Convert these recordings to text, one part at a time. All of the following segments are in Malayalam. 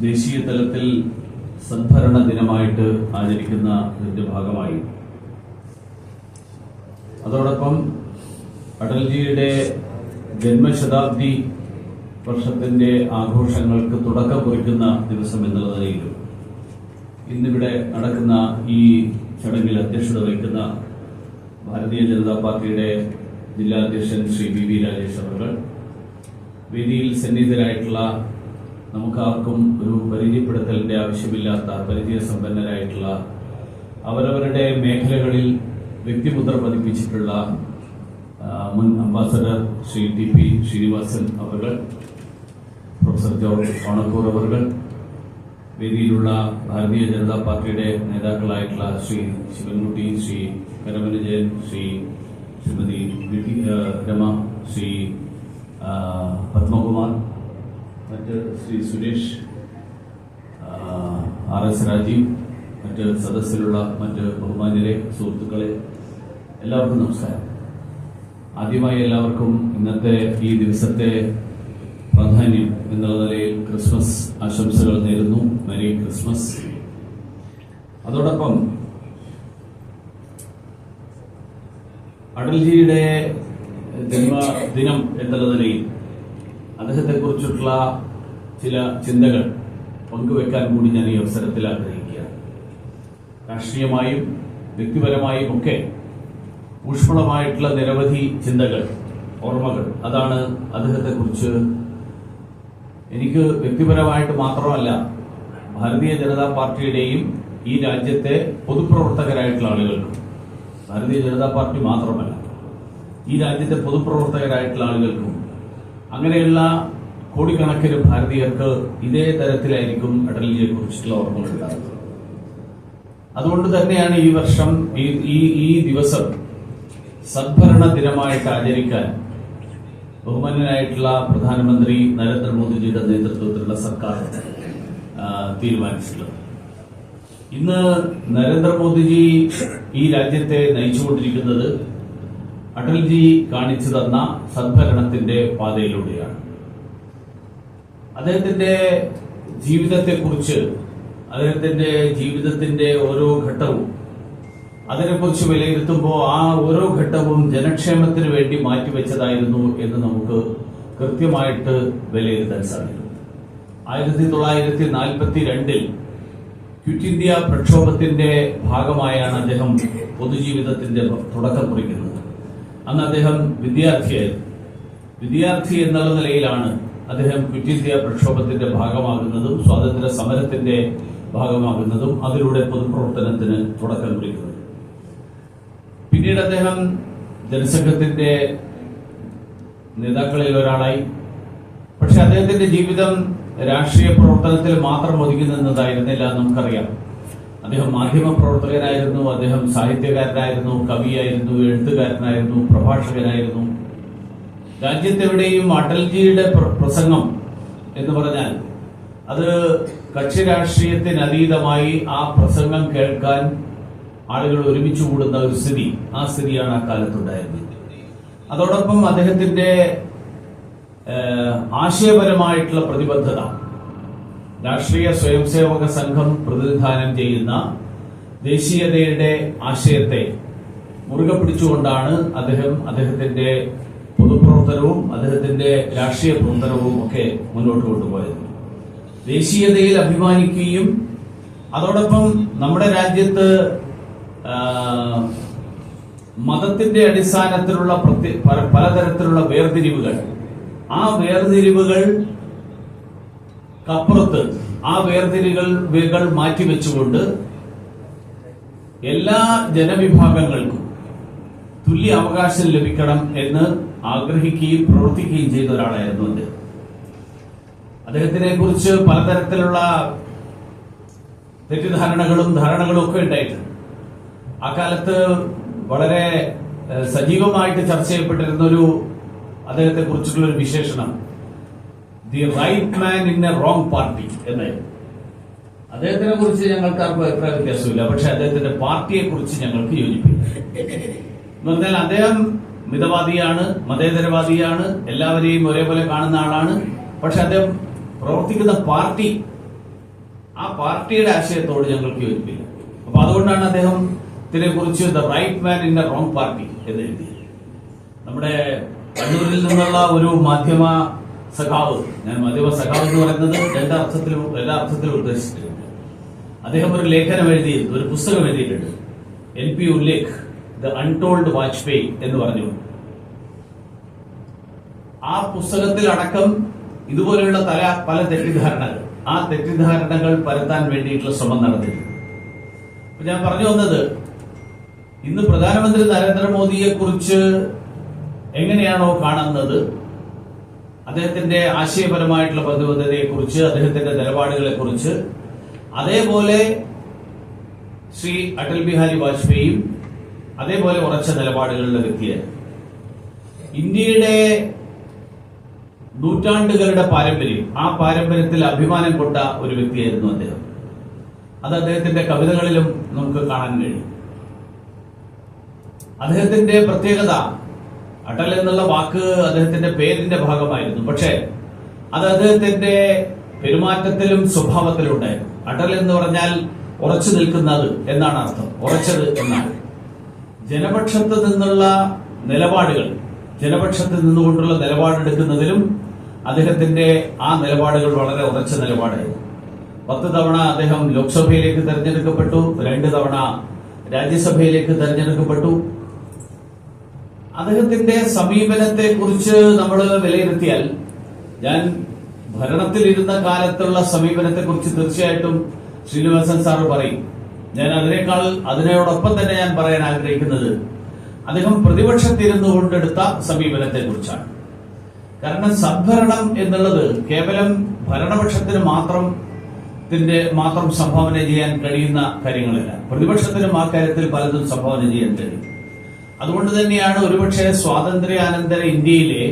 ദേശീയ തലത്തിൽ സദ്ഭരണ ദിനമായിട്ട് ആചരിക്കുന്ന ഇതിന്റെ ഭാഗമായി അതോടൊപ്പം അടൽജിയുടെ ജന്മശതാബ്ദി വർഷത്തിന്റെ ആഘോഷങ്ങൾക്ക് തുടക്കം കുറിക്കുന്ന ദിവസം എന്നുള്ള നിലയിലും ഇന്നിവിടെ നടക്കുന്ന ഈ ചടങ്ങിൽ അധ്യക്ഷത വഹിക്കുന്ന ഭാരതീയ ജനതാ പാർട്ടിയുടെ ജില്ലാ അധ്യക്ഷൻ ശ്രീ വി രാജേഷ് അവർ, വേദിയിൽ സന്നിഹിതരായിട്ടുള്ള നമുക്കാർക്കും ഒരു പരിചയപ്പെടുത്തലിന്റെ ആവശ്യമില്ലാത്ത പരിചയസമ്പന്നരായിട്ടുള്ള അവരവരുടെ മേഖലകളിൽ വ്യക്തിമുദ്ര പതിപ്പിച്ചിട്ടുള്ള മുൻ ambassador Shri T P Srinivasan അവർ, പ്രൊഫസർ ജോർജ് ഓണക്കൂർ അവർ, വേദിയിലുള്ള ഭാരതീയ ജനതാ പാർട്ടിയുടെ നേതാക്കളായിട്ടുള്ള ശ്രീ ശിവൻകുട്ടി, ശ്രീ കരമനജയൻ, ശ്രീമതി രമ, ശ്രീ പത്മകുമാർ, മറ്റ് ശ്രീ സുരേഷ്, RS രാജീവ്, മറ്റ് സദസ്സിലുള്ള മറ്റ് ബഹുമാന്യരെ, സുഹൃത്തുക്കളെ, എല്ലാവർക്കും നമസ്കാരം. ആദ്യമായി എല്ലാവർക്കും ഇന്നത്തെ ഈ ദിവസത്തെ പ്രാധാന്യം എന്നുള്ള നിലയിൽ ക്രിസ്മസ് ആശംസകൾ നേരുന്നു. Merry Christmas. അതോടൊപ്പം അടൽജിയുടെ ജന്മദിനം എന്നുള്ള നിലയിൽ അദ്ദേഹത്തെക്കുറിച്ചുള്ള ചില ചിന്തകൾ പങ്കുവെക്കാൻ കൂടി ഞാൻ ഈ അവസരത്തിൽ ആഗ്രഹിക്കുകയാണ്. രാഷ്ട്രീയമായും വ്യക്തിപരമായും ഒക്കെ ഊഷ്മളമായിട്ടുള്ള നിരവധി ചിന്തകൾ, ഓർമ്മകൾ, അതാണ് അദ്ദേഹത്തെക്കുറിച്ച് എനിക്ക് വ്യക്തിപരമായിട്ട് മാത്രമല്ല ഭാരതീയ ജനതാ പാർട്ടിയുടെയും ഈ രാജ്യത്തെ പൊതുപ്രവർത്തകരായിട്ടുള്ള ആളുകൾക്കും, ഭാരതീയ ജനതാ പാർട്ടി മാത്രമല്ല ഈ രാജ്യത്തെ പൊതുപ്രവർത്തകരായിട്ടുള്ള ആളുകൾക്കും, അങ്ങനെയുള്ള കോടിക്കണക്കിന് ഭാരതീയർക്ക് ഇതേ തരത്തിലായിരിക്കും അടൽജിയെ കുറിച്ചിട്ടുള്ള ഓർമ്മകൾ ഉണ്ടാകുന്നത്. അതുകൊണ്ട് തന്നെയാണ് ഈ വർഷം ഈ ദിവസം സദ്ഭരണ ദിനമായിട്ട് ആചരിക്കാൻ ബഹുമാന്യനായിട്ടുള്ള പ്രധാനമന്ത്രി നരേന്ദ്രമോദിജിയുടെ നേതൃത്വത്തിലുള്ള സർക്കാർ തീരുമാനിച്ചിട്ടുള്ളത്. ഇന്ന് നരേന്ദ്രമോദിജി ഈ രാജ്യത്തെ നയിച്ചുകൊണ്ടിരിക്കുന്നത് അടൽജി കാണിച്ചു തന്ന സദ്ഭരണത്തിന്റെ പാതയിലൂടെയാണ്. അദ്ദേഹത്തിന്റെ ജീവിതത്തെക്കുറിച്ച്, അദ്ദേഹത്തിന്റെ ജീവിതത്തിന്റെ ഓരോ ഘട്ടവും അതിനെക്കുറിച്ച് വിലയിരുത്തുമ്പോൾ ആ ഓരോ ഘട്ടവും ജനക്ഷേമത്തിന് വേണ്ടി മാറ്റിവെച്ചതായിരുന്നു എന്ന് നമുക്ക് കൃത്യമായിട്ട് വിലയിരുത്താൻ സാധിക്കും. 1942 ക്വിറ്റ് ഇന്ത്യ പ്രക്ഷോഭത്തിന്റെ ഭാഗമായാണ് അദ്ദേഹം പൊതുജീവിതത്തിന്റെ തുടക്കം കുറിക്കുന്നത്. അന്ന് അദ്ദേഹം വിദ്യാർത്ഥിയായിരുന്നു. വിദ്യാർത്ഥി എന്നുള്ള നിലയിലാണ് അദ്ദേഹം ക്വിറ്റ് ഇന്ത്യ പ്രക്ഷോഭത്തിന്റെ ഭാഗമാകുന്നതും സ്വാതന്ത്ര്യ സമരത്തിന്റെ ഭാഗമാകുന്നതും അതിലൂടെ പൊതുപ്രവർത്തനത്തിന് തുടക്കം കുറിക്കുന്നത്. പിന്നീട് അദ്ദേഹം ജനസംഘത്തിന്റെ നേതാക്കളിൽ ഒരാളായി. പക്ഷെ അദ്ദേഹത്തിന്റെ ജീവിതം രാഷ്ട്രീയ പ്രവർത്തനത്തിൽ മാത്രം ഒതുങ്ങി നിന്നതായിരുന്നില്ല. നമുക്കറിയാം, അദ്ദേഹം മാധ്യമ പ്രവർത്തകനായിരുന്നു, അദ്ദേഹം സാഹിത്യകാരനായിരുന്നു, കവിയായിരുന്നു, എഴുത്തുകാരനായിരുന്നു, പ്രഭാഷകനായിരുന്നു. രാജ്യത്തെവിടെയും അടൽജിയുടെ പ്രസംഗം എന്ന് പറഞ്ഞാൽ അത് കക്ഷി രാഷ്ട്രീയത്തിനതീതമായി ആ പ്രസംഗം കേൾക്കാൻ ആളുകൾ ഒരുമിച്ച് കൂടുന്ന ഒരു സ്ഥിതി, ആ സ്ഥിതിയാണ് ആ കാലത്തുണ്ടായിരുന്നത്. അതോടൊപ്പം അദ്ദേഹത്തിന്റെ ആശയപരമായിട്ടുള്ള പ്രതിബദ്ധത, രാഷ്ട്രീയ സ്വയംസേവക സംഘം പ്രതിനിധാനം ചെയ്യുന്ന ദേശീയതയുടെ ആശയത്തെ മുറുകെ പിടിച്ചുകൊണ്ടാണ് അദ്ദേഹത്തിന്റെ പൊതുപ്രവർത്തനവും അദ്ദേഹത്തിന്റെ രാഷ്ട്രീയ പ്രവർത്തനവും ഒക്കെ മുന്നോട്ട് കൊണ്ടുപോയത്. ദേശീയതയിൽ അഭിമാനിക്കുകയും അതോടൊപ്പം നമ്മുടെ രാജ്യത്ത് മതത്തിന്റെ അടിസ്ഥാനത്തിലുള്ള പലതരത്തിലുള്ള വേർതിരിവുകൾ, ആ വേർതിരിവുകൾക്കപ്പുറത്ത് ആ വേർതിരിവുകൾ മാറ്റിവെച്ചുകൊണ്ട് എല്ലാ ജനവിഭാഗങ്ങൾക്കും തുല്യ അവകാശം ലഭിക്കണം എന്ന് ആഗ്രഹിക്കുകയും പ്രവർത്തിക്കുകയും ചെയ്ത ഒരാളായിരുന്നു അദ്ദേഹം. അദ്ദേഹത്തിനെ കുറിച്ച് പലതരത്തിലുള്ള തെറ്റിദ്ധാരണകളും ധാരണകളും ഒക്കെ ഉണ്ടായിട്ടുണ്ട്. ആ കാലത്ത് വളരെ സജീവമായിട്ട് ചർച്ച ചെയ്യപ്പെട്ടിരുന്ന അദ്ദേഹത്തെ കുറിച്ചുള്ള ഒരു വിശേഷണം the right man in a wrong party എന്നായിരുന്നു. അദ്ദേഹത്തിനെ കുറിച്ച് ഞങ്ങൾക്ക് ആർക്കും അഭിപ്രായ വ്യത്യാസമില്ല, പക്ഷെ അദ്ദേഹത്തിന്റെ പാർട്ടിയെ കുറിച്ച് ഞങ്ങൾക്ക് യോജിപ്പില്ല. എന്ന് പറഞ്ഞാൽ അദ്ദേഹം മിതവാദിയാണ്, മതേതരവാദിയാണ്, എല്ലാവരെയും ഒരേപോലെ കാണുന്ന ആളാണ്. പക്ഷെ അദ്ദേഹം പ്രവർത്തിക്കുന്ന പാർട്ടി ആ പാർട്ടിയുടെ ആശയത്തോട് ഞങ്ങൾക്ക് യോജിപ്പില്ല. അപ്പൊ അതുകൊണ്ടാണ് അദ്ദേഹത്തിനെ കുറിച്ച് the right man in a wrong party എന്ന് എഴുതിയത്. നമ്മുടെ കണ്ണൂരിൽ നിന്നുള്ള ഒരു മാധ്യമ സഖാവ്, ഞാൻ മാധ്യമ സഖാവ് എന്ന് പറയുന്നത് എല്ലാ അർത്ഥത്തിലും ഉദ്ദേശിച്ചിട്ടുണ്ട്. അദ്ദേഹം ഒരു ലേഖനം എഴുതിയിട്ടുണ്ട്, ഒരു പുസ്തകം എഴുതിയിട്ടുണ്ട്, NP Ullekh the untold Vajpayee എന്ന് പറഞ്ഞു. ആ പുസ്തകത്തിൽ അടക്കം ഇതുപോലെയുള്ള പല തെറ്റിദ്ധാരണകൾ, ആ തെറ്റിദ്ധാരണകൾ പരത്താൻ വേണ്ടിയിട്ടുള്ള ശ്രമം നടന്നിട്ടുണ്ട്. ഞാൻ പറഞ്ഞു വന്നത്, ഇന്ന് പ്രധാനമന്ത്രി നരേന്ദ്രമോദിയെ കുറിച്ച് എങ്ങനെയാണോ കാണുന്നത്, അദ്ദേഹത്തിന്റെ ആശയപരമായിട്ടുള്ള പ്രതിബദ്ധതയെ കുറിച്ച്, അദ്ദേഹത്തിന്റെ നിലപാടുകളെ കുറിച്ച്, അതേപോലെ ശ്രീ അടൽ ബിഹാരി വാജ്പേയിയും അതേപോലെ ഉറച്ച നിലപാടുകളുടെ വ്യക്തിയായിരുന്നു. ഇന്ത്യയുടെ നൂറ്റാണ്ടുകളുടെ പാരമ്പര്യം, ആ പാരമ്പര്യത്തിൽ അഭിമാനം കൊണ്ട ഒരു വ്യക്തിയായിരുന്നു അദ്ദേഹം. അത് അദ്ദേഹത്തിന്റെ കവിതകളിലും നമുക്ക് കാണാൻ കഴിയും. അദ്ദേഹത്തിന്റെ പ്രത്യേകത, അടൽ എന്നുള്ള വാക്ക് അദ്ദേഹത്തിന്റെ പേരിന്റെ ഭാഗമായിരുന്നു, പക്ഷേ അത് അദ്ദേഹത്തിന്റെ പെരുമാറ്റത്തിലും സ്വഭാവത്തിലും ഉണ്ടായിരുന്നു. അടൽ എന്ന് പറഞ്ഞാൽ ഉറച്ചു നിൽക്കുന്നത് എന്നാണ് അർത്ഥം, ഉറച്ചത് എന്നാണ്. ജനപക്ഷത്ത് നിന്നുള്ള നിലപാടുകൾ, ജനപക്ഷത്ത് നിന്നുകൊണ്ടുള്ള നിലപാടെടുക്കുന്നതിലും അദ്ദേഹത്തിന്റെ ആ നിലപാടുകൾ വളരെ ഉറച്ച നിലപാടായിരുന്നു. 10 തവണ അദ്ദേഹം ലോക്സഭയിലേക്ക് തെരഞ്ഞെടുക്കപ്പെട്ടു, 2 തവണ രാജ്യസഭയിലേക്ക് തെരഞ്ഞെടുക്കപ്പെട്ടു. അദ്ദേഹത്തിന്റെ സമീപനത്തെ കുറിച്ച് നമ്മൾ വിലയിരുത്തിയാൽ, ഞാൻ ഭരണത്തിലിരുന്ന കാലത്തുള്ള സമീപനത്തെ കുറിച്ച് തീർച്ചയായിട്ടും ശ്രീനിവാസൻ സാറ് പറയും. ഞാൻ അതിനോടൊപ്പം തന്നെ ഞാൻ പറയാൻ ആഗ്രഹിക്കുന്നത് അദ്ദേഹം പ്രതിപക്ഷത്തിരുന്നു കൊണ്ടെടുത്ത സമീപനത്തെ കുറിച്ചാണ്. കാരണം സദ്ഭരണം എന്നുള്ളത് കേവലം ഭരണപക്ഷത്തിന് മാത്രം സംഭാവന ചെയ്യാൻ കഴിയുന്ന കാര്യങ്ങളല്ല. പ്രതിപക്ഷത്തിനും ആ കാര്യത്തിൽ പലതും സംഭാവന ചെയ്യാൻ കഴിയും. അതുകൊണ്ട് തന്നെയാണ് ഒരുപക്ഷെ സ്വാതന്ത്ര്യാനന്തര ഇന്ത്യയിലെ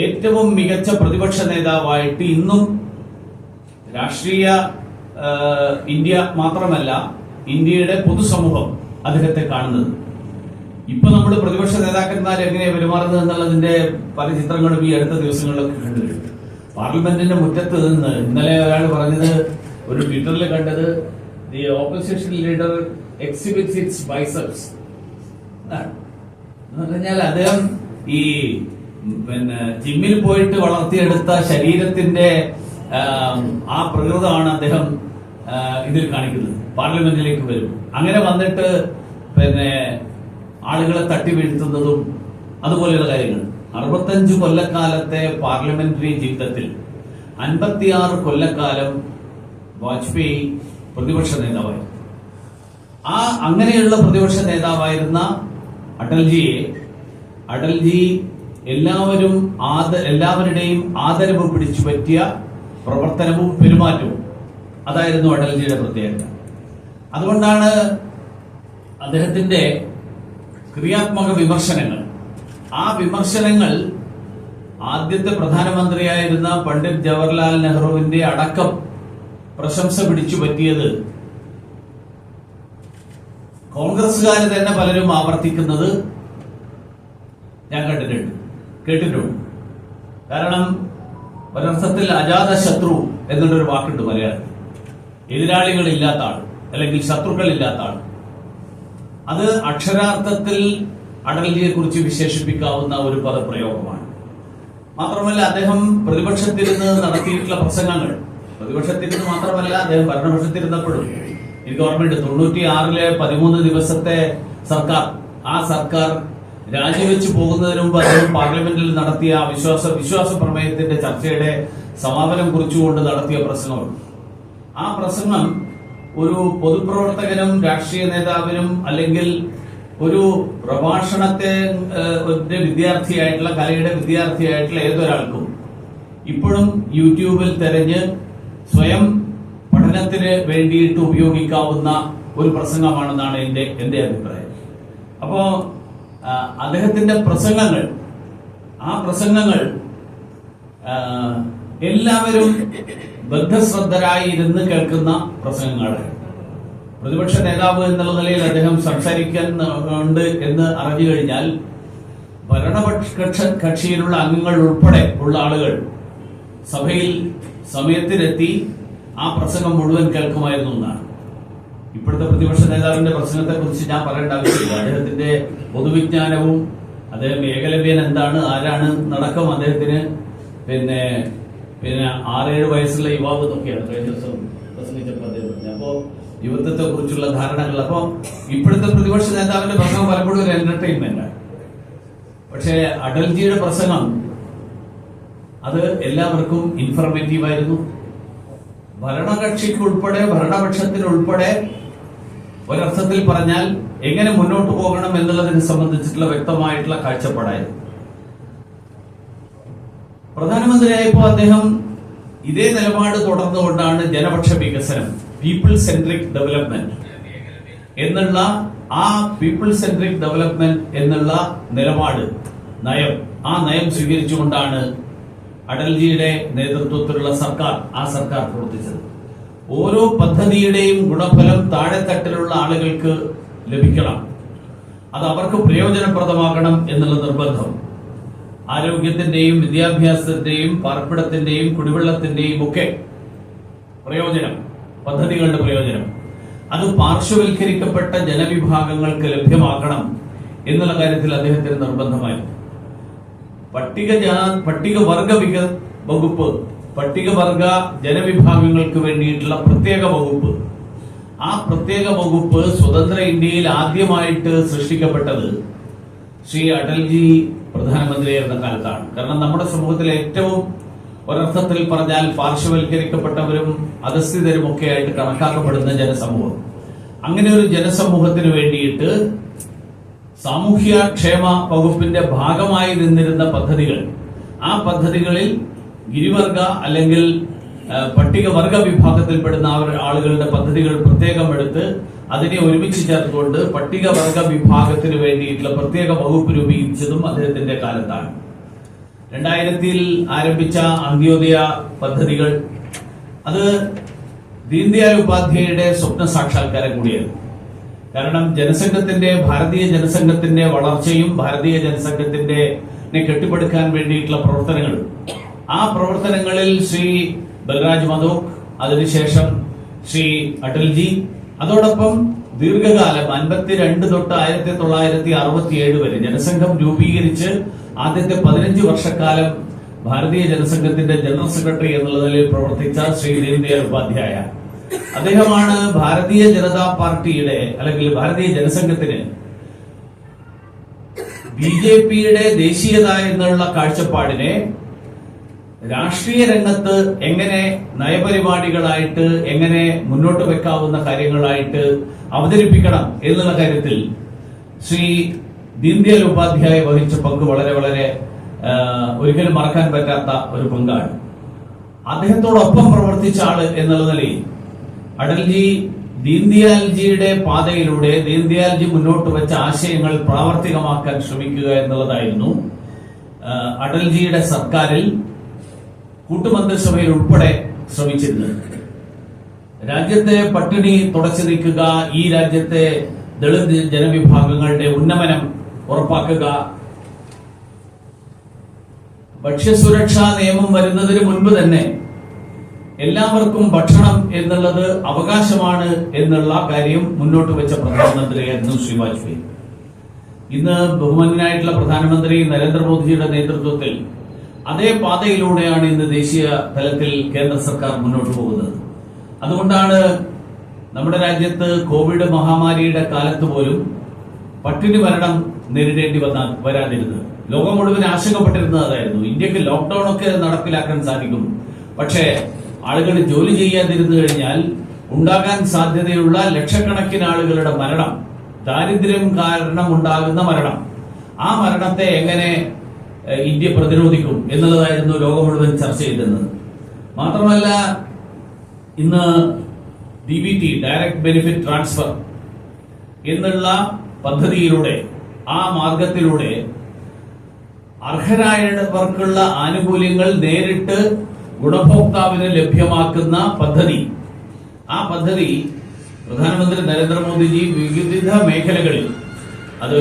ഏറ്റവും മികച്ച പ്രതിപക്ഷ നേതാവായിട്ട് ഇന്നും രാഷ്ട്രീയ ഇന്ത്യ മാത്രമല്ല, ഇന്ത്യയുടെ പൊതുസമൂഹം അദ്ദേഹത്തെ കാണുന്നത്. ഇപ്പൊ നമ്മൾ പ്രതിപക്ഷ നേതാക്കന്മാർ എങ്ങനെയാണ് പെരുമാറുന്നത് എന്നുള്ളതിന്റെ പല ചിത്രങ്ങളും ഈ അടുത്ത ദിവസങ്ങളിലൊക്കെ കണ്ടുകഴിഞ്ഞു. പാർലമെന്റിന്റെ മുറ്റത്ത് നിന്ന് ഇന്നലെ ഒരാൾ പറഞ്ഞത്, ഒരു ട്വിറ്ററിൽ കണ്ടത്, the opposition leader exhibits it's biceps എന്ന് പറഞ്ഞാൽ അദ്ദേഹം ഈ ജിമ്മിൽ പോയിട്ട് വളർത്തിയെടുത്ത ശരീരത്തിന്റെ ആ പ്രകൃതമാണ് അദ്ദേഹം ഇതിൽ കാണിക്കുന്നത്. പാർലമെന്റിലേക്ക് വരും, അങ്ങനെ വന്നിട്ട് ആളുകളെ തട്ടി വീഴ്ത്തുന്നതും അതുപോലെയുള്ള കാര്യങ്ങൾ. 65 കൊല്ലക്കാലത്തെ പാർലമെന്ററി ജീവിതത്തിൽ 56 കൊല്ലക്കാലം വാജ്പേയി പ്രതിപക്ഷ നേതാവായിരുന്നു. ആ അങ്ങനെയുള്ള പ്രതിപക്ഷ നേതാവായിരുന്ന അടൽജി എല്ലാവരുടെയും ആദരവ് പിടിച്ചു പറ്റിയ പ്രവർത്തനവും പെരുമാറ്റവും അതായിരുന്നു അടൽജിയുടെ പ്രത്യേകത. അതുകൊണ്ടാണ് അദ്ദേഹത്തിന്റെ ക്രിയാത്മക വിമർശനങ്ങൾ, ആ വിമർശനങ്ങൾ ആദ്യത്തെ പ്രധാനമന്ത്രിയായിരുന്ന പണ്ഡിറ്റ് ജവഹർലാൽ നെഹ്റുവിന്റെ അടക്കം പ്രശംസ പിടിച്ചു പറ്റിയത് കോൺഗ്രസുകാർ തന്നെ പലരും ആവർത്തിക്കുന്നത് ഞാൻ കേട്ടിട്ടുണ്ട്. കാരണം ഒരർത്ഥത്തിൽ അജാത ശത്രു എന്നുള്ളൊരു വാക്കുണ്ട് മലയാളത്തിൽ. എതിരാളികളില്ലാത്ത ആൾ അല്ലെങ്കിൽ ശത്രുക്കളില്ലാത്ത ആൾ. അത് അക്ഷരാർത്ഥത്തിൽ അടൽജിയെ കുറിച്ച് വിശേഷിപ്പിക്കാവുന്ന ഒരു പദപ്രയോഗമാണ്. മാത്രമല്ല, അദ്ദേഹം പ്രതിപക്ഷത്തിരുന്ന് നടത്തിയിട്ടുള്ള പ്രസംഗങ്ങൾ, പ്രതിപക്ഷത്തിരുന്ന് മാത്രമല്ല, അദ്ദേഹം ഭരണപക്ഷത്തിരുന്നപ്പോഴും എനിക്ക് ഓർമ്മയുണ്ട്, 96-ലെ 13 ദിവസത്തെ സർക്കാർ, ആ സർക്കാർ രാജിവെച്ച് പോകുന്നതിന് മുമ്പ് അദ്ദേഹം പാർലമെന്റിൽ നടത്തിയ വിശ്വാസ പ്രമേയത്തിന്റെ ചർച്ചയുടെ സമാപനം കുറിച്ചുകൊണ്ട് നടത്തിയ പ്രസംഗമുണ്ട്. ആ പ്രസംഗം ഒരു പൊതുപ്രവർത്തകനും രാഷ്ട്രീയ നേതാവിനും അല്ലെങ്കിൽ ഒരു പ്രഭാഷണത്തെ വിദ്യാർത്ഥിയായിട്ടുള്ള, കലയുടെ വിദ്യാർത്ഥിയായിട്ടുള്ള ഏതൊരാൾക്കും ഇപ്പോഴും യൂട്യൂബിൽ തെരഞ്ഞ് സ്വയം പഠനത്തിന് വേണ്ടിയിട്ട് ഉപയോഗിക്കാവുന്ന ഒരു പ്രസംഗമാണെന്നാണ് എന്റെ അഭിപ്രായം. അപ്പോ അദ്ദേഹത്തിന്റെ പ്രസംഗങ്ങൾ, ആ പ്രസംഗങ്ങൾ എല്ലാവരും ബദ്ധശ്രദ്ധരായി ഇരുന്ന് കേൾക്കുന്ന പ്രസംഗങ്ങളാണ്. പ്രതിപക്ഷ നേതാവ് എന്നുള്ള നിലയിൽ അദ്ദേഹം സംസാരിക്കുന്നുണ്ട് എന്ന് അറിഞ്ഞു കഴിഞ്ഞാൽ ഭരണപക്ഷ കക്ഷിയിലുള്ള അംഗങ്ങൾ ഉൾപ്പെടെ ഉള്ള ആളുകൾ സഭയിൽ സമയത്തിനെത്തി ആ പ്രസംഗം മുഴുവൻ കേൾക്കുമായിരുന്നു എന്നാണ്. ഇപ്പോഴത്തെ പ്രതിപക്ഷ നേതാവിന്റെ പ്രസംഗത്തെ കുറിച്ച് ഞാൻ പറയേണ്ട ആവശ്യമില്ല. അദ്ദേഹത്തിന്റെ പൊതുവിജ്ഞാനവും അദ്ദേഹം ഏകലവ്യൻ എന്താണ്, ആരാണ് നടക്കം അദ്ദേഹത്തിന് പിന്നെ 6-7 വയസ്സുള്ള യുവാവ് എന്നൊക്കെയാണ് കഴിഞ്ഞ ദിവസം പ്രസംഗിച്ചപ്പോൾ അദ്ദേഹം പറഞ്ഞു. അപ്പോ യുവത്വത്തെ കുറിച്ചുള്ള ധാരണകൾ, അപ്പൊ ഇപ്പോഴത്തെ പ്രതിപക്ഷ നേതാവിന്റെ പ്രസംഗം പലപ്പോഴും ഒരു എന്റർടൈൻമെന്റ് ആണ്. പക്ഷേ അടൽജിയുടെ പ്രസംഗം അത് എല്ലാവർക്കും ഇൻഫർമേറ്റീവ് ആയിരുന്നു. ഭരണകക്ഷിക്കുൾപ്പെടെ ഭരണപക്ഷത്തിനുൾപ്പെടെ ഒരർത്ഥത്തിൽ പറഞ്ഞാൽ എങ്ങനെ മുന്നോട്ട് പോകണം എന്നുള്ളതിനെ സംബന്ധിച്ചിട്ടുള്ള വ്യക്തമായിട്ടുള്ള കാഴ്ചപ്പാടായിരുന്നു. പ്രധാനമന്ത്രിയായപ്പോൾ അദ്ദേഹം ഇതേ നിലപാട് തുടർന്നുകൊണ്ടാണ് ജനപക്ഷ വികസനം, പീപ്പിൾ സെൻട്രിക് ഡെവലപ്മെന്റ് എന്നുള്ള ആ പീപ്പിൾ സെൻട്രിക് ഡെവലപ്മെന്റ് എന്നുള്ള നിലപാട് ആ നയം സ്വീകരിച്ചുകൊണ്ടാണ് അടൽജിയുടെ നേതൃത്വത്തിലുള്ള ആ സർക്കാർ പ്രവർത്തിച്ചത്. ഓരോ പദ്ധതിയുടെയും ഗുണഫലം താഴെത്തട്ടിലുള്ള ആളുകൾക്ക് ലഭിക്കണം, അത് അവർക്ക് പ്രയോജനപ്രദമാകണം എന്നുള്ള നിർബന്ധം. ആരോഗ്യത്തിന്റെയും വിദ്യാഭ്യാസത്തിന്റെയും പാർപ്പിടത്തിന്റെയും കുടിവെള്ളത്തിന്റെയും ഒക്കെ പ്രയോജനം, പദ്ധതികളുടെ പ്രയോജനം അത് പാർശ്വവൽക്കരിക്കപ്പെട്ട ജനവിഭാഗങ്ങൾക്ക് ലഭ്യമാക്കണം എന്നുള്ള കാര്യത്തിൽ അദ്ദേഹത്തിന് നിർബന്ധമായിരുന്നു. പട്ടികവർഗ വകുപ്പ്, പട്ടികവർഗ ജനവിഭാഗങ്ങൾക്ക് വേണ്ടിയിട്ടുള്ള പ്രത്യേക വകുപ്പ്, ആ പ്രത്യേക വകുപ്പ് സ്വതന്ത്ര ഇന്ത്യയിൽ ആദ്യമായിട്ട് സൃഷ്ടിക്കപ്പെട്ടത് ശ്രീ അടൽജി പ്രധാനമന്ത്രിയായിരുന്ന കാലത്താണ്. കാരണം നമ്മുടെ സമൂഹത്തിലെ ഏറ്റവും ഒരർത്ഥത്തിൽ പറഞ്ഞാൽ പാർശ്വവൽക്കരിക്കപ്പെട്ടവരും അധസ്ഥിതരും ഒക്കെ ആയിട്ട് കണക്കാക്കപ്പെടുന്ന ജനസമൂഹം, അങ്ങനെ ഒരു ജനസമൂഹത്തിന് വേണ്ടിയിട്ട് സാമൂഹ്യക്ഷേമ വകുപ്പിന്റെ ഭാഗമായി നിന്നിരുന്ന പദ്ധതികൾ, ആ പദ്ധതികളിൽ ഗിരിവർഗ അല്ലെങ്കിൽ പട്ടികവർഗ വിഭാഗത്തിൽപ്പെടുന്ന ആളുകളുടെ പദ്ധതികൾ പ്രത്യേകം എടുത്ത് അതിനെ ഒരുമിച്ച് ചേർത്തുകൊണ്ട് പട്ടികവർഗ വിഭാഗത്തിന് വേണ്ടിയിട്ടുള്ള പ്രത്യേക വകുപ്പ് രൂപീകരിച്ചതും അദ്ദേഹത്തിന്റെ കാലത്താണ്. 2000-ൽ ആരംഭിച്ച അന്ത്യോദയ പദ്ധതികൾ അത് ദീൻദയാൽ ഉപാധ്യായയുടെ സ്വപ്ന സാക്ഷാത്കാരം കൂടിയായിരുന്നു. കാരണം ഭാരതീയ ജനസംഘത്തിന്റെ വളർച്ചയും ഭാരതീയ ജനസംഘത്തിന്റെ കെട്ടിപ്പടുക്കാൻ വേണ്ടിയിട്ടുള്ള പ്രവർത്തനങ്ങൾ, ആ പ്രവർത്തനങ്ങളിൽ ശ്രീ ബൽരാജ് മധോക്, അതിനുശേഷം ശ്രീ അടൽജി, അതോടൊപ്പം ദീർഘകാലം 52 തൊട്ട് 1967 വരെ ജനസംഘം രൂപീകരിച്ച് ആദ്യത്തെ 15 വർഷക്കാലം ഭാരതീയ ജനസംഘത്തിന്റെ ജനറൽ സെക്രട്ടറി എന്നുള്ള നിലയിൽ പ്രവർത്തിച്ച ശ്രീ ദീൻദയാൽ ഉപാധ്യായ, അദ്ദേഹമാണ് ഭാരതീയ ജനതാ പാർട്ടിയുടെ അല്ലെങ്കിൽ ഭാരതീയ ജനസംഘത്തിന് ബിജെപിയുടെ ദേശീയത എന്നുള്ള കാഴ്ചപ്പാടിനെ രാഷ്ട്രീയ രംഗത്ത് എങ്ങനെ നയപരിപാടികളായിട്ട് എങ്ങനെ മുന്നോട്ട് വെക്കാവുന്ന കാര്യങ്ങളായിട്ട് അവതരിപ്പിക്കണം എന്നുള്ള കാര്യത്തിൽ ശ്രീ ദീൻദയാൽ ഉപാധ്യായ വഹിച്ച പങ്ക് വളരെ വളരെ ഒരിക്കലും മറക്കാൻ പറ്റാത്ത ഒരു പങ്കാണ്. അദ്ദേഹത്തോടൊപ്പം പ്രവർത്തിച്ച ആള് എന്നുള്ള നിലയിൽ അടൽജി ദീൻദയാൽജിയുടെ പാതയിലൂടെ ദീൻദയാൽജി മുന്നോട്ട് വെച്ച ആശയങ്ങൾ പ്രാവർത്തികമാക്കാൻ ശ്രമിക്കുക എന്നുള്ളതായിരുന്നു അടൽജിയുടെ സർക്കാരിൽ കൂട്ടുമന്ത്രിസഭയിൽ ഉൾപ്പെടെ ശ്രമിച്ചിരുന്നത്. രാജ്യത്തെ പട്ടിണി തുടച്ചു നീക്കുക, ഈ രാജ്യത്തെ ദളിത് ജനവിഭാഗങ്ങളുടെ ഉന്നമനം ഉറപ്പാക്കുക, ഭക്ഷ്യസുരക്ഷാ നിയമം വരുന്നതിന് മുൻപ് തന്നെ എല്ലാവർക്കും ഭക്ഷണം എന്നുള്ളത് അവകാശമാണ് എന്നുള്ള കാര്യം മുന്നോട്ട് വെച്ച പ്രധാനമന്ത്രിയായിരുന്നു ശ്രീ വാജ്പേയി. ഇന്ന് ബഹുമാന്യനായിട്ടുള്ള പ്രധാനമന്ത്രി നരേന്ദ്രമോദിജിയുടെ നേതൃത്വത്തിൽ അതേ പാതയിലൂടെയാണ് ഇന്ന് ദേശീയ തലത്തിൽ കേന്ദ്ര സർക്കാർ മുന്നോട്ട് പോകുന്നത്. അതുകൊണ്ടാണ് നമ്മുടെ രാജ്യത്ത് കോവിഡ് മഹാമാരിയുടെ കാലത്ത് പോലും പട്ടിണി മരണം നേരിടേണ്ടി വരാതിരുന്നത്. ലോകം മുഴുവൻ ആശങ്കപ്പെട്ടിരുന്നത് അതായിരുന്നു. ഇന്ത്യക്ക് ലോക്ക്ഡൌൺ ഒക്കെ നടപ്പിലാക്കാൻ സാധിക്കും, പക്ഷേ ആളുകൾ ജോലി ചെയ്യാതിരുന്നു കഴിഞ്ഞാൽ ഉണ്ടാകാൻ സാധ്യതയുള്ള ലക്ഷക്കണക്കിന് ആളുകളുടെ മരണം, ദാരിദ്ര്യം കാരണം ഉണ്ടാകുന്ന മരണം, ആ മരണത്തെ എങ്ങനെ ഇന്ത്യ പ്രതിരോധിക്കും എന്നുള്ളതായിരുന്നു ലോകം മുഴുവൻ ചർച്ച ചെയ്തിരുന്നത്. മാത്രമല്ല, ഇന്ന് DBT, ഡയറക്ട് ബെനിഫിറ്റ് ട്രാൻസ്ഫർ എന്നുള്ള പദ്ധതിയിലൂടെ, ആ മാർഗത്തിലൂടെ അർഹരായവർക്കുള്ള ആനുകൂല്യങ്ങൾ നേരിട്ട് ഗുണഭോക്താവിന് ലഭ്യമാക്കുന്ന പദ്ധതി, ആ പദ്ധതി പ്രധാനമന്ത്രി നരേന്ദ്രമോദിജി വിവിധ മേഖലകളിൽ, അത്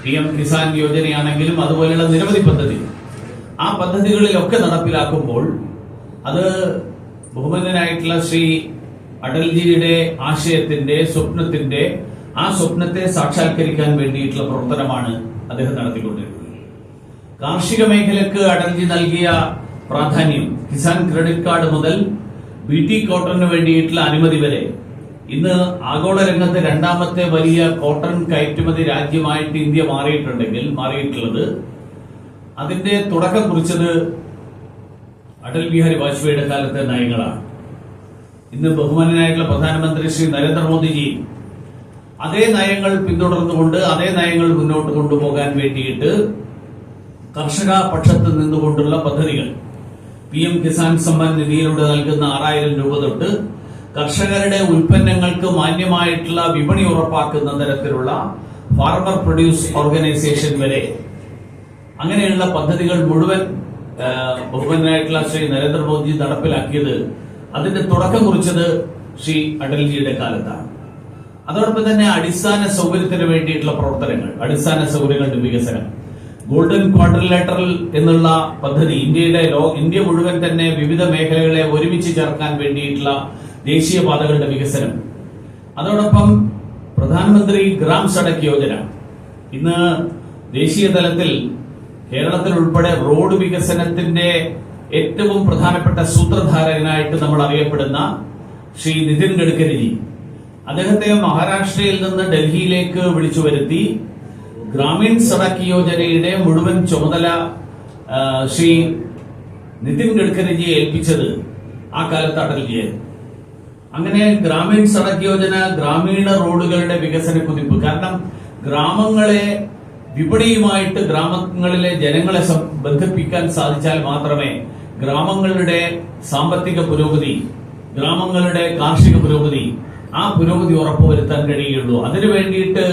PM കിസാൻ യോജനയാണെങ്കിലും അതുപോലെയുള്ള നിരവധി പദ്ധതി, ആ പദ്ധതികളിലൊക്കെ നടപ്പിലാക്കുമ്പോൾ അത് ബഹുമാന്യനായിട്ടുള്ള ശ്രീ അടൽജിയുടെ ആശയത്തിന്റെ സ്വപ്നത്തിന്റെ ആ സ്വപ്നത്തെ സാക്ഷാത്കരിക്കാൻ വേണ്ടിയിട്ടുള്ള പ്രവർത്തനമാണ് അദ്ദേഹം നടത്തിക്കൊണ്ടിരിക്കുന്നത്. കാർഷിക മേഖലക്ക് അടൽജി നൽകിയ പ്രാധാന്യം, കിസാൻ ക്രെഡിറ്റ് കാർഡ് മുതൽ BT കോട്ടണിന് വേണ്ടിയിട്ടുള്ള അനുമതി വരെ, ഇന്ന് ആഗോള രംഗത്ത് രണ്ടാമത്തെ വലിയ കോട്ടൺ കയറ്റുമതി രാജ്യമായിട്ട് ഇന്ത്യ മാറിയിട്ടുള്ളത് അതിന്റെ തുടക്കം കുറിച്ചത് അടൽ ബിഹാരി വാജ്പേയിയുടെ കാലത്തെ നയങ്ങളാണ്. ഇന്ന് ബഹുമാനനായിട്ടുള്ള പ്രധാനമന്ത്രി ശ്രീ നരേന്ദ്രമോദിജി അതേ നയങ്ങൾ പിന്തുടർന്നുകൊണ്ട് അതേ നയങ്ങൾ മുന്നോട്ട് കൊണ്ടുപോകാൻ വേണ്ടിയിട്ട് കർഷക പക്ഷത്ത് നിന്നുകൊണ്ടുള്ള പദ്ധതികൾ, PM കിസാൻ സമ്മാൻ നിധിയിലൂടെ നൽകുന്ന 6000 രൂപ തൊട്ട് കർഷകരുടെ ഉൽപ്പന്നങ്ങൾക്ക് മാന്യമായിട്ടുള്ള വിപണി ഉറപ്പാക്കുന്ന തരത്തിലുള്ള ഫാർമർ പ്രൊഡ്യൂസ് ഓർഗനൈസേഷൻ വരെ, അങ്ങനെയുള്ള പദ്ധതികൾ മുഴുവൻ ബഹുമാനായിട്ടുള്ള ശ്രീ നരേന്ദ്രമോദി നടപ്പിലാക്കിയത്, അതിന്റെ തുടക്കം കുറിച്ചത് ശ്രീ അടൽജിയുടെ കാലത്താണ്. അതോടൊപ്പം തന്നെ അടിസ്ഥാന സൗകര്യത്തിന് വേണ്ടിയിട്ടുള്ള പ്രവർത്തനങ്ങൾ, അടിസ്ഥാന സൗകര്യങ്ങളുടെ വികസനം, ഗോൾഡൻ ക്വാഡ്രിലേറ്ററൽ എന്നുള്ള പദ്ധതി, ഇന്ത്യ മുഴുവൻ തന്നെ വിവിധ മേഖലകളെ ഒരുമിച്ച് ചേർക്കാൻ വേണ്ടിയിട്ടുള്ള ദേശീയപാതകളുടെ വികസനം, അതോടൊപ്പം പ്രധാനമന്ത്രി ഗ്രാം സഡക് യോജന. ഇന്ന് ദേശീയ തലത്തിൽ കേരളത്തിൽ ഉൾപ്പെടെ റോഡ് വികസനത്തിന്റെ ഏറ്റവും പ്രധാനപ്പെട്ട സൂത്രധാരകനായിട്ട് നമ്മൾ അറിയപ്പെടുന്ന ശ്രീ നിതിൻ ഗഡ്കരിജി, അദ്ദേഹത്തെ മഹാരാഷ്ട്രയിൽ നിന്ന് ഡൽഹിയിലേക്ക് വിളിച്ചു വരുത്തി ഗ്രാമീൺ സഡക് യോജനയുടെ മുഴുവൻ ചുമതല ശ്രീ നിതിൻ ഗഡ്കരിജിയെ ഏൽപ്പിച്ചത് ആ കാലത്ത് അടൽജിയായിരുന്നു. അങ്ങനെ ഗ്രാമീൺ സഡക് യോജന, ഗ്രാമീണ റോഡുകളുടെ വികസന കുതിപ്പ്. കാരണം ഗ്രാമങ്ങളെ വിപണിയുമായിട്ട് ഗ്രാമങ്ങളിലെ ജനങ്ങളെ ബന്ധിപ്പിക്കാൻ സാധിച്ചാൽ മാത്രമേ ഗ്രാമങ്ങളുടെ സാമ്പത്തിക പുരോഗതി, ഗ്രാമങ്ങളുടെ കാർഷിക പുരോഗതി, ആ പുരോഗതി ഉറപ്പുവരുത്താൻ കഴിയുള്ളൂ. അതിനു വേണ്ടിയിട്ട്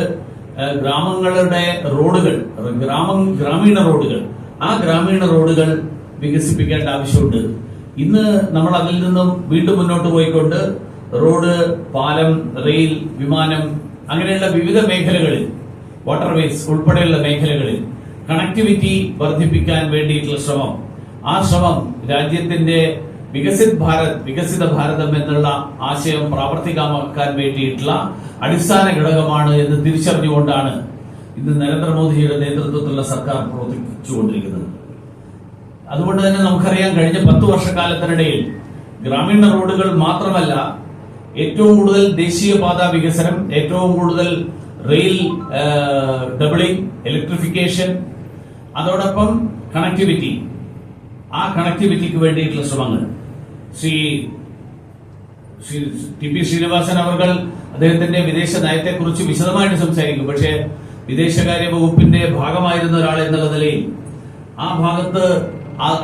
ഗ്രാമങ്ങളുടെ റോഡുകൾ, ഗ്രാമീണ റോഡുകൾ, ആ ഗ്രാമീണ റോഡുകൾ വികസിപ്പിക്കേണ്ട ആവശ്യമുണ്ട്. ഇന്ന് നമ്മൾ അതിൽ നിന്നും വീണ്ടും മുന്നോട്ട് പോയിക്കൊണ്ട് റോഡ്, പാലം, റെയിൽ, വിമാനം, അങ്ങനെയുള്ള വിവിധ മേഖലകളിൽ, വാട്ടർവേസ് ഉൾപ്പെടെയുള്ള മേഖലകളിൽ കണക്ടിവിറ്റി വർദ്ധിപ്പിക്കാൻ വേണ്ടിയിട്ടുള്ള ശ്രമം, ആ ശ്രമം രാജ്യത്തിന്റെ വികസിത ഭാരതം എന്നുള്ള ആശയം പ്രാവർത്തികമാക്കാൻ വേണ്ടിയിട്ടുള്ള അടിസ്ഥാന ഘടകമാണ് എന്ന് തിരിച്ചറിഞ്ഞുകൊണ്ടാണ് ഇന്ന് നരേന്ദ്രമോദിജിയുടെ നേതൃത്വത്തിലുള്ള സർക്കാർ പ്രവർത്തിച്ചുകൊണ്ടിരിക്കുന്നത്. അതുകൊണ്ട് തന്നെ നമുക്കറിയാം, കഴിഞ്ഞ 10 വർഷക്കാലത്തിനിടയിൽ ഗ്രാമീണ റോഡുകൾ മാത്രമല്ല, ഏറ്റവും കൂടുതൽ ദേശീയപാത വികസനം, ഏറ്റവും കൂടുതൽ റെയിൽ ഡബിളിംഗ്, ഇലക്ട്രിഫിക്കേഷൻ, അതോടൊപ്പം കണക്ടിവിറ്റി, ആ കണക്ടിവിറ്റിക്ക് വേണ്ടിയിട്ടുള്ള ശ്രമങ്ങൾ. ശ്രീ TP ശ്രീനിവാസൻ അവർ അദ്ദേഹത്തിന്റെ വിദേശ നയത്തെക്കുറിച്ച് വിശദമായിട്ട് സംസാരിക്കും. പക്ഷേ വിദേശകാര്യ വകുപ്പിന്റെ ഭാഗമായിരുന്ന ഒരാൾ എന്നുള്ള നിലയിൽ ആ ഭാഗത്ത്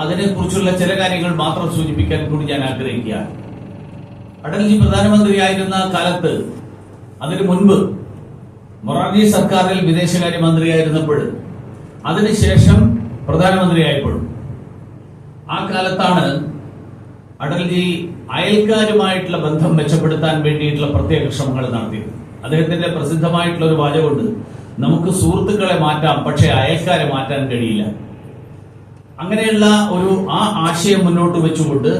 അതിനെക്കുറിച്ചുള്ള ചില കാര്യങ്ങൾ മാത്രം സൂചിപ്പിക്കാൻ കൂടി ഞാൻ ആഗ്രഹിക്കുകയാണ്. അടൽജി പ്രധാനമന്ത്രിയായിരുന്ന കാലത്ത്, അതിനു മുൻപ് മൊറാർജി സർക്കാരിൽ വിദേശകാര്യമന്ത്രിയായിരുന്നപ്പോൾ, അതിനുശേഷം പ്രധാനമന്ത്രിയായപ്പോഴും, ആ കാലത്താണ് അടൽജി അയൽക്കാരുമായിട്ടുള്ള ബന്ധം മെച്ചപ്പെടുത്താൻ വേണ്ടിയിട്ടുള്ള പ്രത്യേക ശ്രമങ്ങൾ നടത്തിയത്. അദ്ദേഹത്തിന്റെ പ്രസിദ്ധമായിട്ടുള്ള ഒരു വാചകമുണ്ട്, നമുക്ക് സുഹൃത്തുക്കളെ മാറ്റാം, പക്ഷെ അയൽക്കാരെ മാറ്റാൻ കഴിയില്ല. അങ്ങനെയുള്ള ആ ആശയം മുന്നോട്ട് വെച്ചുകൊണ്ട്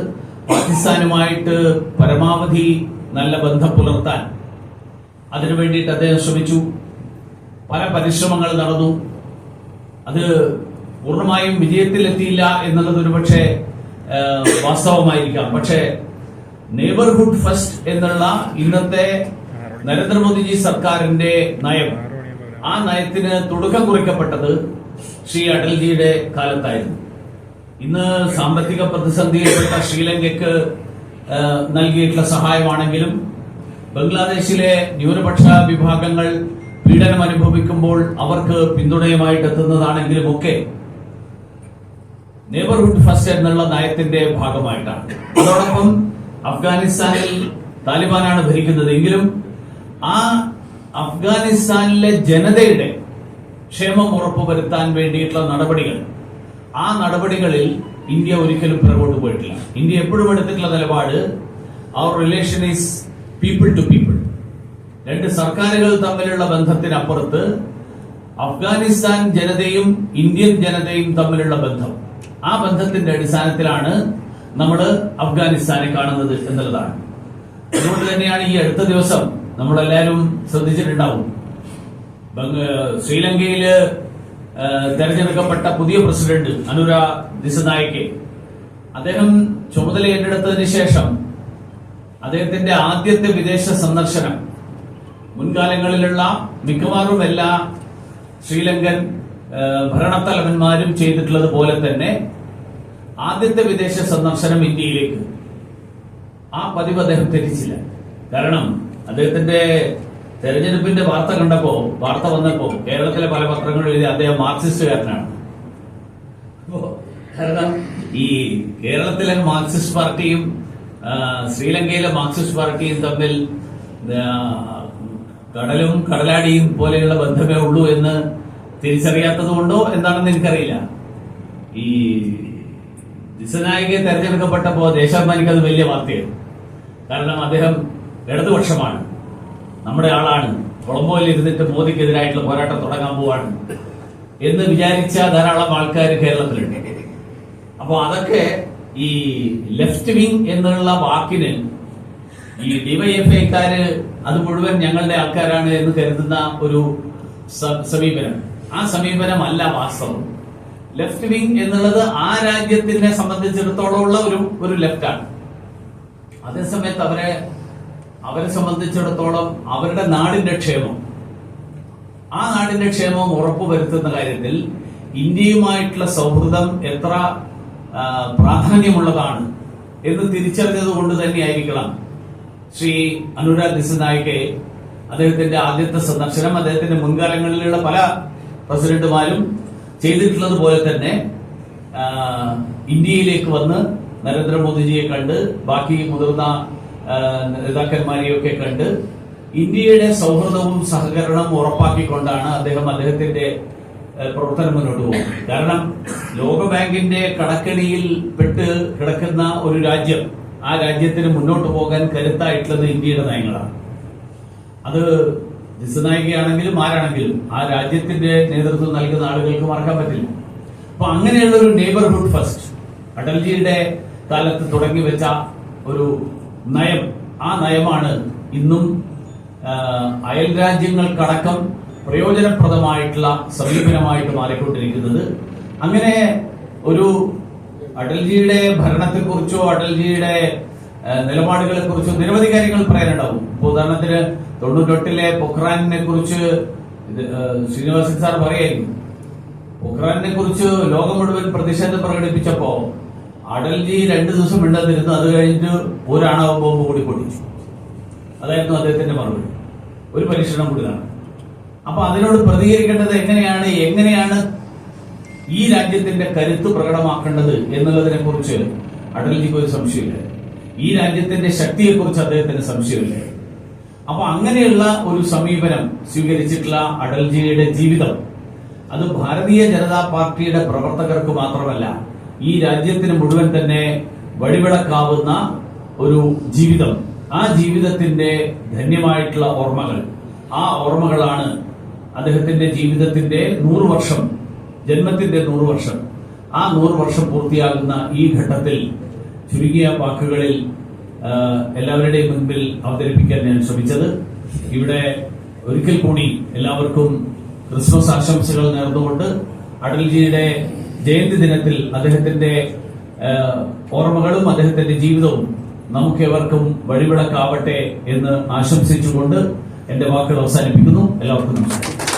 പാകിസ്ഥാനുമായിട്ട് പരമാവധി നല്ല ബന്ധം പുലർത്താൻ അതിനു വേണ്ടിയിട്ട് അദ്ദേഹം ശ്രമിച്ചു. പല പരിശ്രമങ്ങൾ നടന്നു. അത് പൂർണ്ണമായും വിജയത്തിലെത്തിയില്ല എന്നുള്ളത് ഒരുപക്ഷെ വാസ്തവമായിരിക്കാം. പക്ഷേ നെയ്ബർഹുഡ് ഫസ്റ്റ് എന്നുള്ള ഇന്നത്തെ നരേന്ദ്രമോദിജി സർക്കാരിന്റെ നയം, ആ നയത്തിന് തുടക്കം കുറിക്കപ്പെട്ടത് ശ്രീ അടൽജിയുടെ കാലത്തായിരുന്നു. ഇന്ന് സാമ്പത്തിക പ്രതിസന്ധിയിൽപ്പെട്ട ശ്രീലങ്കയ്ക്ക് നൽകിയിട്ടുള്ള സഹായമാണെങ്കിലും, ബംഗ്ലാദേശിലെ ന്യൂനപക്ഷ വിഭാഗങ്ങൾ പീഡനം അനുഭവിക്കുമ്പോൾ അവർക്ക് പിന്തുണയുമായിട്ട് എത്തുന്നതാണെങ്കിലും ഒക്കെ നെയ്ബർഹുഡ് ഫസ്റ്റ് എന്നുള്ള നയത്തിന്റെ ഭാഗമായിട്ടാണ്. അതോടൊപ്പം അഫ്ഗാനിസ്ഥാനിൽ താലിബാനാണ് ഭരിക്കുന്നത് എങ്കിലും ആ അഫ്ഗാനിസ്ഥാനിലെ ജനതയുടെ ക്ഷേമം ഉറപ്പുവരുത്താൻ വേണ്ടിയിട്ടുള്ള നടപടികൾ, ആ നടപടികളിൽ ഇന്ത്യ ഒരിക്കലും പിറകോട്ട് പോയിട്ടില്ല. ഇന്ത്യ എപ്പോഴും എടുത്തിട്ടുള്ള നിലപാട്, അവർ relation is people to people. രണ്ട് സർക്കാരുകൾ തമ്മിലുള്ള ബന്ധത്തിനപ്പുറത്ത് അഫ്ഗാനിസ്ഥാൻ ജനതയും ഇന്ത്യൻ ജനതയും തമ്മിലുള്ള ബന്ധം, ആ ബന്ധത്തിന്റെ അടിസ്ഥാനത്തിലാണ് നമ്മൾ അഫ്ഗാനിസ്ഥാനെ കാണുന്നത് എന്നുള്ളതാണ്. അതുകൊണ്ട് തന്നെയാണ് ഈ അടുത്ത ദിവസം നമ്മളെല്ലാവരും ശ്രദ്ധിച്ചിട്ടുണ്ടാവും, ശ്രീലങ്കയില് തെരഞ്ഞെടുക്കപ്പെട്ട പുതിയ പ്രസിഡന്റ് അനുര ദിസനായക്കെ അദ്ദേഹം ചുമതല ഏറ്റെടുത്തതിന് ശേഷം അദ്ദേഹത്തിന്റെ ആദ്യത്തെ വിദേശ സന്ദർശനം മുൻകാലങ്ങളിലുള്ള മിക്കവാറും എല്ലാ ശ്രീലങ്കൻ ഭരണത്തലവന്മാരും ചെയ്തിട്ടുള്ളത് പോലെ തന്നെ ആദ്യത്തെ വിദേശ സന്ദർശനം ഇന്ത്യയിലേക്ക്. ആ പതിവ് അദ്ദേഹം തെറ്റിച്ചില്ല. കാരണം അദ്ദേഹത്തിന്റെ തെരഞ്ഞെടുപ്പിന്റെ വാർത്ത വന്നപ്പോ കേരളത്തിലെ പല പത്രങ്ങളും എഴുതി അദ്ദേഹം മാർക്സിസ്റ്റുകാരനാണ്. കാരണം ഈ കേരളത്തിലെ മാർക്സിസ്റ്റ് പാർട്ടിയും ശ്രീലങ്കയിലെ മാർക്സിസ്റ്റ് പാർട്ടിയും തമ്മിൽ കടലും കടലാടിയും പോലെയുള്ള ബന്ധമേ ഉള്ളൂ എന്ന് തിരിച്ചറിയാത്തത് കൊണ്ടോ എന്താണെന്ന് എനിക്കറിയില്ല. ഈ ദിസനായകെ തെരഞ്ഞെടുക്കപ്പെട്ടപ്പോ ദേശാഭിമാനിക്ക് അത് വലിയ വാർത്തയായിരുന്നു. കാരണം അദ്ദേഹം ഇടതുപക്ഷമാണ്, നമ്മുടെ ആളാണ്, കൊളംബോയിൽ ഇരുന്നിട്ട് മോദിക്കെതിരായിട്ടുള്ള പോരാട്ടം തുടങ്ങാൻ പോവാണ് എന്ന് വിചാരിച്ച ധാരാളം ആൾക്കാർ കേരളത്തിലുണ്ട്. അപ്പൊ അതൊക്കെ ഈ ലെഫ്റ്റ് വിങ് എന്നുള്ള വാക്കിന് ഈ ഡിവൈഎഫ്ഐക്കാര് അത് മുഴുവൻ ഞങ്ങളുടെ ആൾക്കാരാണ് എന്ന് കരുതുന്ന ഒരു സമീപനം. ആ സമീപനമല്ല വാസ്തവം. ലെഫ്റ്റ് വിങ് എന്നുള്ളത് ആ രാജ്യത്തിനെ സംബന്ധിച്ചിടത്തോളം ഉള്ള ഒരു ലെഫ്റ്റാണ്. അതേസമയത്ത് അവരെ സംബന്ധിച്ചിടത്തോളം അവരുടെ നാടിന്റെ ക്ഷേമം, ആ നാടിന്റെ ക്ഷേമം ഉറപ്പുവരുത്തുന്ന കാര്യത്തിൽ ഇന്ത്യയുമായിട്ടുള്ള സൗഹൃദം എത്ര പ്രാധാന്യമുള്ളതാണ് എന്ന് തിരിച്ചറിഞ്ഞത് കൊണ്ട് തന്നെയായിരിക്കണം ശ്രീ അനുരാഗ് ദിസനായക്കെ അദ്ദേഹത്തിന്റെ ആദ്യത്തെ സന്ദർശനം അദ്ദേഹത്തിന്റെ മുൻകാലങ്ങളിലുള്ള പല പ്രസിഡന്റുമാരും ചെയ്തിട്ടുള്ളത് പോലെ തന്നെ ഇന്ത്യയിലേക്ക് വന്ന് നരേന്ദ്രമോദിജിയെ കണ്ട് ബാക്കി മുതിർന്ന നേതാക്കന്മാരെയൊക്കെ കണ്ട് ഇന്ത്യയുടെ സൗഹൃദവും സഹകരണവും ഉറപ്പാക്കിക്കൊണ്ടാണ് അദ്ദേഹത്തിന്റെ പ്രവർത്തനം മുന്നോട്ട് പോകുന്നത്. കാരണം ലോകബാങ്കിന്റെ കടക്കെണിയിൽ പെട്ട് കിടക്കുന്ന ഒരു രാജ്യം, ആ രാജ്യത്തിന് മുന്നോട്ട് പോകാൻ കരുത്തായിട്ടുള്ളത് ഇന്ത്യയുടെ നയങ്ങളാണ്. അത് ദിസനായകയാണെങ്കിലും ആരാണെങ്കിലും ആ രാജ്യത്തിന്റെ നേതൃത്വം നൽകുന്ന ആളുകൾക്ക് മറക്കാൻ പറ്റില്ല. അപ്പൊ അങ്ങനെയുള്ള ഒരു നെയ്ബർഹുഡ് ഫസ്റ്റ് അടൽജിയുടെ കാലത്ത് തുടങ്ങി വെച്ച ഒരു നയം, ആ നയമാണ് ഇന്നും അയൽ രാജ്യങ്ങൾക്കടക്കം പ്രയോജനപ്രദമായിട്ടുള്ള സമീപനമായിട്ട് മാറിക്കൊണ്ടിരിക്കുന്നത്. അങ്ങനെ ഒരു അടൽജിയുടെ ഭരണത്തെക്കുറിച്ചോ അടൽജിയുടെ നിലപാടുകളെ കുറിച്ചോ നിരവധി കാര്യങ്ങൾ പറയാനുണ്ടാവും. ഉദാഹരണത്തിന് 98-ലെ പൊഖ്റാനെ കുറിച്ച് ശ്രീനിവാസൻ സാർ പറയായിരുന്നു. പൊഖ്റാനെ കുറിച്ച് ലോകം മുഴുവൻ പ്രതിഷേധം പ്രകടിപ്പിച്ചപ്പോ അടൽജി 2 ദിവസം മിണ്ടാതിരുന്നു. അത് കഴിഞ്ഞിട്ട് ഒരു ആണവ ബോംബ് കൂടി പൊട്ടിച്ചു. അതായിരുന്നു അദ്ദേഹത്തിന്റെ മറുപടി. ഒരു പരീക്ഷണം കൂടിയാണ്. അപ്പൊ അതിനോട് പ്രതികരിക്കേണ്ടത് എങ്ങനെയാണ് ഈ രാജ്യത്തിന്റെ കരുത്ത് പ്രകടമാക്കേണ്ടത് എന്നുള്ളതിനെ കുറിച്ച് അടൽജിക്ക് ഒരു സംശയമില്ല. ഈ രാജ്യത്തിന്റെ ശക്തിയെക്കുറിച്ച് അദ്ദേഹത്തിന് സംശയമില്ല. അപ്പൊ അങ്ങനെയുള്ള ഒരു സമീപനം സ്വീകരിച്ചിട്ടുള്ള അടൽജിയുടെ ജീവിതം അത് ഭാരതീയ ജനതാ പാർട്ടിയുടെ പ്രവർത്തകർക്ക് മാത്രമല്ല, ഈ രാജ്യത്തിന് മുഴുവൻ തന്നെ വഴിവിളക്കാവുന്ന ഒരു ജീവിതം. ആ ജീവിതത്തിന്റെ ധന്യമായിട്ടുള്ള ഓർമ്മകൾ, ആ ഓർമ്മകളാണ് അദ്ദേഹത്തിന്റെ ജീവിതത്തിന്റെ 100 വർഷം, ജന്മത്തിന്റെ 100 വർഷം, ആ 100 വർഷം പൂർത്തിയാകുന്ന ഈ ഘട്ടത്തിൽ ചുരുങ്ങിയ വാക്കുകളിൽ എല്ലാവരുടെയും മുൻപിൽ അവതരിപ്പിക്കാൻ ഞാൻ ശ്രമിച്ചത്. ഇവിടെ ഒരിക്കൽ കൂടി എല്ലാവർക്കും ക്രിസ്മസ് ആശംസകൾ നേർന്നുകൊണ്ട് അടൽജിയുടെ ജയന്തി ദിനത്തിൽ അദ്ദേഹത്തിന്റെ ഓർമ്മകളും അദ്ദേഹത്തിന്റെ ജീവിതവും നമുക്കേവർക്കും വഴിവിളക്കാവട്ടെ എന്ന് ആശംസിച്ചുകൊണ്ട് എന്റെ വാക്കുകൾ അവസാനിപ്പിക്കുന്നു. എല്ലാവർക്കും നമസ്കാരം.